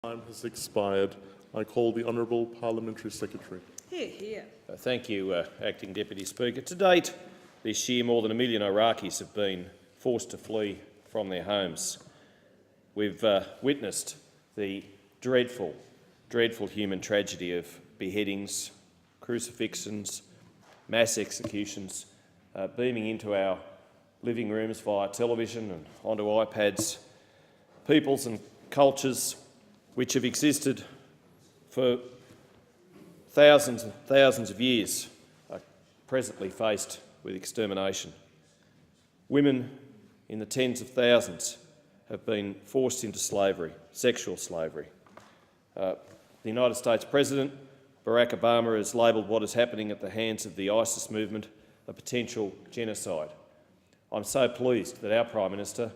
Time has expired. I call the Honourable Parliamentary Secretary. Hear, hear. Thank you, Acting Deputy Speaker. To date this year, more than 1 million Iraqis have been forced to flee from their homes. We've witnessed the dreadful human tragedy of beheadings, crucifixions, mass executions, beaming into our living rooms via television and onto iPads. Peoples and cultures which have existed for thousands and thousands of years are presently faced with extermination. Women in the tens of thousands have been forced into slavery, sexual slavery. The United States President, Barack Obama, has labelled what is happening at the hands of the ISIS movement a potential genocide. I'm so pleased that our Prime Minister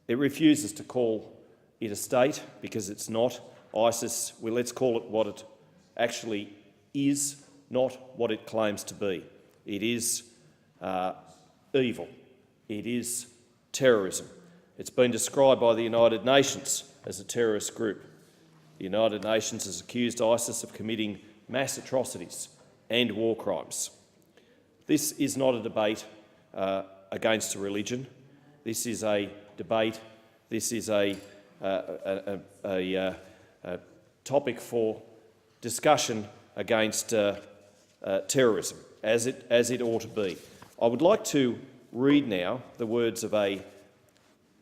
refuses to call it a state, because it's not. ISIS, well, let's call it what it actually is, not what it claims to be. It is evil. It is terrorism. It's been described by the United Nations as a terrorist group. The United Nations has accused ISIS of committing mass atrocities and war crimes. This is not a debate against a religion. This is a debate. This is a topic for discussion against terrorism, as it ought to be. I would like to read now the words of an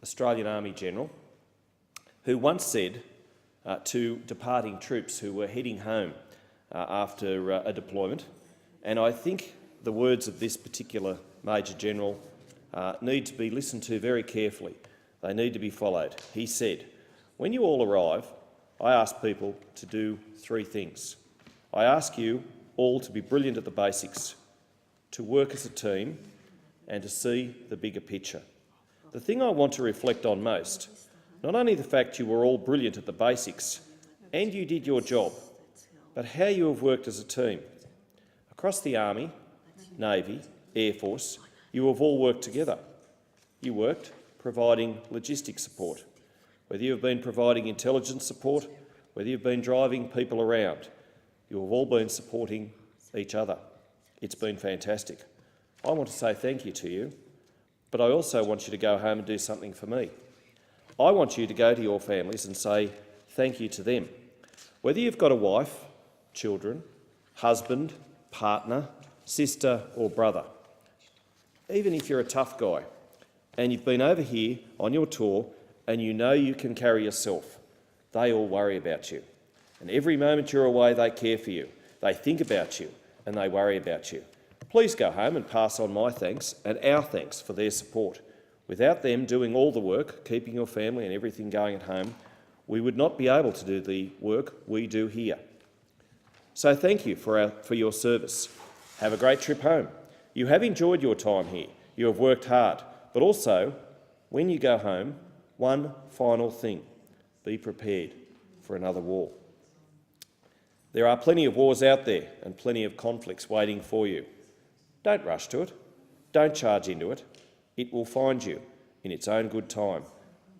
Australian Army General who once said to departing troops who were heading home after a deployment, and I think the words of this particular Major General need to be listened to very carefully. They need to be followed. He said, "When you all arrive, I ask people to do 3 things. I ask you all to be brilliant at the basics, to work as a team, and to see the bigger picture. The thing I want to reflect on most, not only the fact you were all brilliant at the basics and you did your job, but how you have worked as a team. Across the Army, Navy, Air Force, you have all worked together. You worked providing logistic support, whether you have been providing intelligence support, whether you've been driving people around, you have all been supporting each other. It's been fantastic. I want to say thank you to you, but I also want you to go home and do something for me. I want you to go to your families and say thank you to them. Whether you've got a wife, children, husband, partner, sister or brother, even if you're a tough guy and you've been over here on your tour and you know you can carry yourself, they all worry about you. And every moment you're away, they care for you. They think about you and they worry about you. Please go home and pass on my thanks and our thanks for their support. Without them doing all the work, keeping your family and everything going at home, we would not be able to do the work we do here. So thank you for your service. Have a great trip home. You have enjoyed your time here. You have worked hard. But also, when you go home, one final thing: be prepared for another war. There are plenty of wars out there and plenty of conflicts waiting for you. Don't rush to it. Don't charge into it. It will find you in its own good time,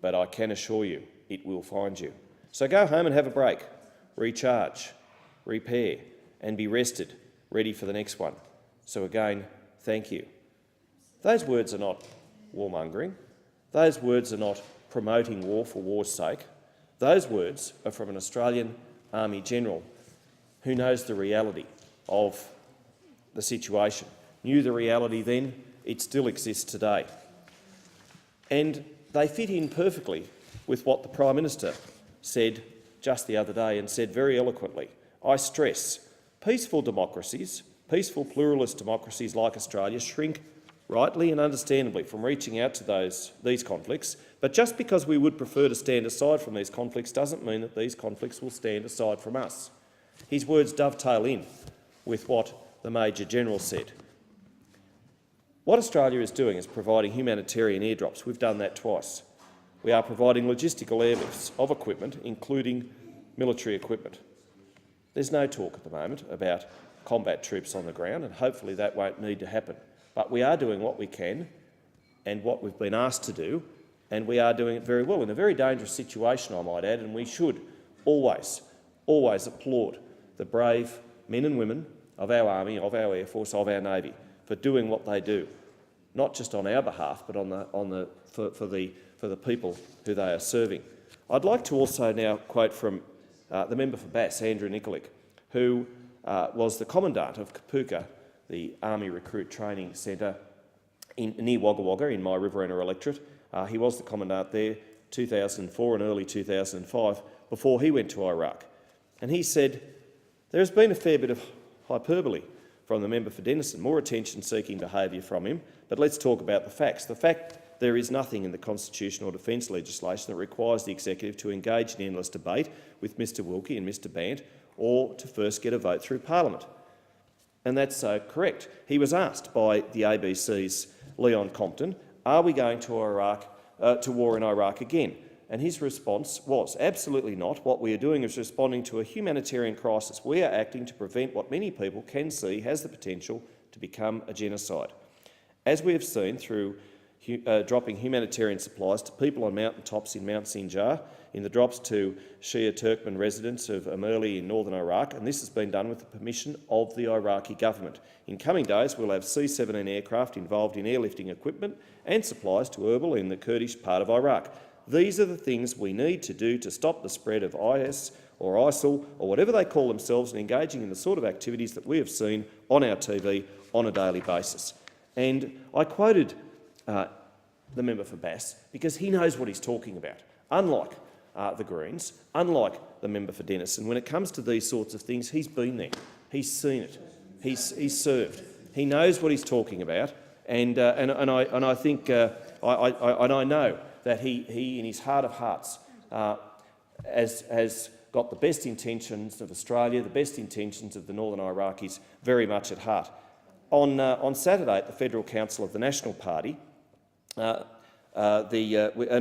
but I can assure you it will find you. So go home and have a break, recharge, repair, and be rested, ready for the next one. So again, thank you." Those words are not warmongering. Those words are not promoting war for war's sake. Those words are from an Australian Army General who knows the reality of the situation, knew the reality then, it still exists today. And they fit in perfectly with what the Prime Minister said just the other day, and said very eloquently. I stress, peaceful democracies, peaceful pluralist democracies like Australia shrink rightly and understandably from reaching out to these conflicts, but just because we would prefer to stand aside from these conflicts doesn't mean that these conflicts will stand aside from us. His words dovetail in with what the Major General said. What Australia is doing is providing humanitarian airdrops. We've done that twice. We are providing logistical airlifts of equipment, including military equipment. There's no talk at the moment about combat troops on the ground, and hopefully that won't need to happen. But we are doing what we can and what we've been asked to do, and we are doing it very well in a very dangerous situation, I might add, and we should always applaud the brave men and women of our Army, of our Air Force, of our Navy for doing what they do, not just on our behalf, but for the people who they are serving. I'd like to also now quote from the member for Bass, Andrew Nikolic, who was the commandant of Kapuka, the Army Recruit Training Centre near Wagga Wagga in my Riverina electorate. He was the commandant there 2004 and early 2005 before he went to Iraq. And he said, there has been a fair bit of hyperbole from the member for Denison, more attention-seeking behaviour from him, but let's talk about the facts. The fact there is nothing in the constitutional defence legislation that requires the executive to engage in endless debate with Mr Wilkie and Mr Bant, or to first get a vote through Parliament. And that's so correct. He was asked by the ABC's Leon Compton, are we going to war in Iraq again? And his response was, absolutely not. What we are doing is responding to a humanitarian crisis. We are acting to prevent what many people can see has the potential to become a genocide. As we have seen through dropping humanitarian supplies to people on mountaintops in Mount Sinjar, in the drops to Shia Turkmen residents of Amerli in northern Iraq, and this has been done with the permission of the Iraqi government. In coming days, we'll have C-17 aircraft involved in airlifting equipment and supplies to Erbil in the Kurdish part of Iraq. These are the things we need to do to stop the spread of IS or ISIL or whatever they call themselves and engaging in the sort of activities that we have seen on our TV on a daily basis. And I quoted the member for Bass because he knows what he's talking about. Unlike the Greens, unlike the member for Denison, when it comes to these sorts of things, he's been there, he's seen it, he's served, he knows what he's talking about, and I think I know that he in his heart of hearts has got the best intentions of Australia, the best intentions of the Northern Iraqis very much at heart. On Saturday at the Federal Council of the National Party, an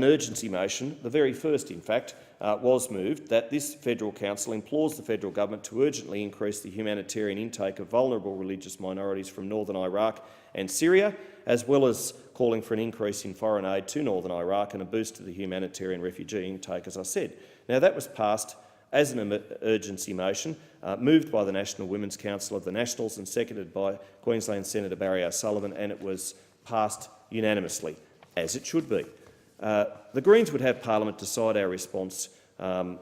urgency motion, the very first in fact, was moved that this Federal Council implores the federal government to urgently increase the humanitarian intake of vulnerable religious minorities from northern Iraq and Syria, as well as calling for an increase in foreign aid to northern Iraq and a boost to the humanitarian refugee intake, as I said. Now, that was passed as an urgency motion, moved by the National Women's Council of the Nationals and seconded by Queensland Senator Barry O'Sullivan, and it was passed unanimously, as it should be. The Greens would have Parliament decide our response of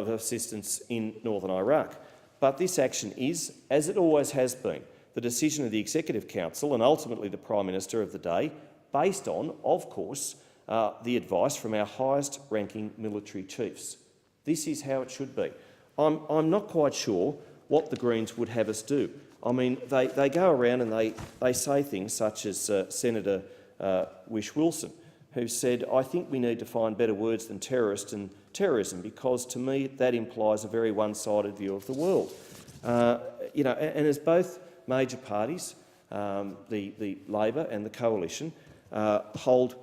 assistance in northern Iraq. But this action is, as it always has been, the decision of the Executive Council and ultimately the Prime Minister of the day, based on, of course, the advice from our highest-ranking military chiefs. This is how it should be. I'm not quite sure what the Greens would have us do. I mean, they go around and they say things such as Senator Wish Wilson, who said, I think we need to find better words than terrorist and terrorism, because to me that implies a very one-sided view of the world. And as both major parties, the Labor and the Coalition, hold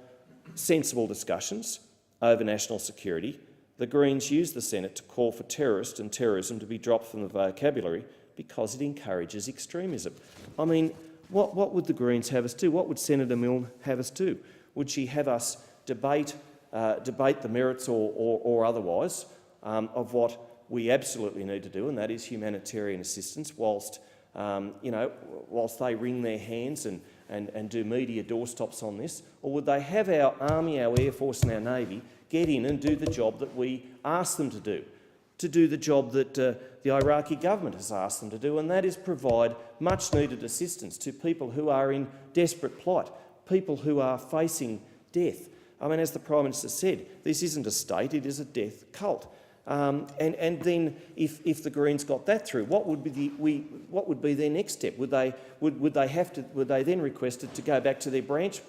sensible discussions over national security, the Greens use the Senate to call for terrorist and terrorism to be dropped from the vocabulary because it encourages extremism. I mean, what would the Greens have us do? What would Senator Milne have us do? Would she have us debate the merits or otherwise of what we absolutely need to do, and that is humanitarian assistance, whilst they wring their hands and do media doorstops on this? Or would they have our Army, our Air Force and our Navy get in and do the job that we ask them to do the job that the Iraqi government has asked them to do, and that is provide much-needed assistance to people who are in desperate plight, people who are facing death. I mean, as the Prime Minister said, this isn't a state, it is a death cult. And then, if the Greens got that through, what would be their next step? Would they then requested to go back to their branch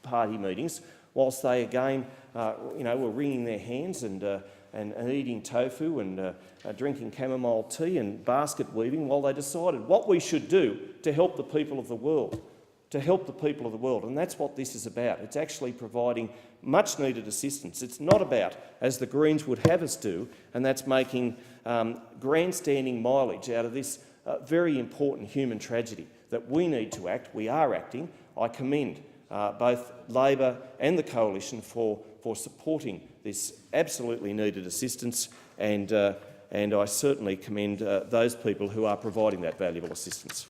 party meetings, whilst they again, were wringing their hands and eating tofu and drinking chamomile tea and basket weaving, while they decided what we should do to help the people of the world? And that's what this is about. It's actually providing much-needed assistance. It's not about, as the Greens would have us do, and that's making grandstanding mileage out of this very important human tragedy that we need to act. We are acting. I commend both Labor and the Coalition for supporting this absolutely needed assistance, and I certainly commend those people who are providing that valuable assistance.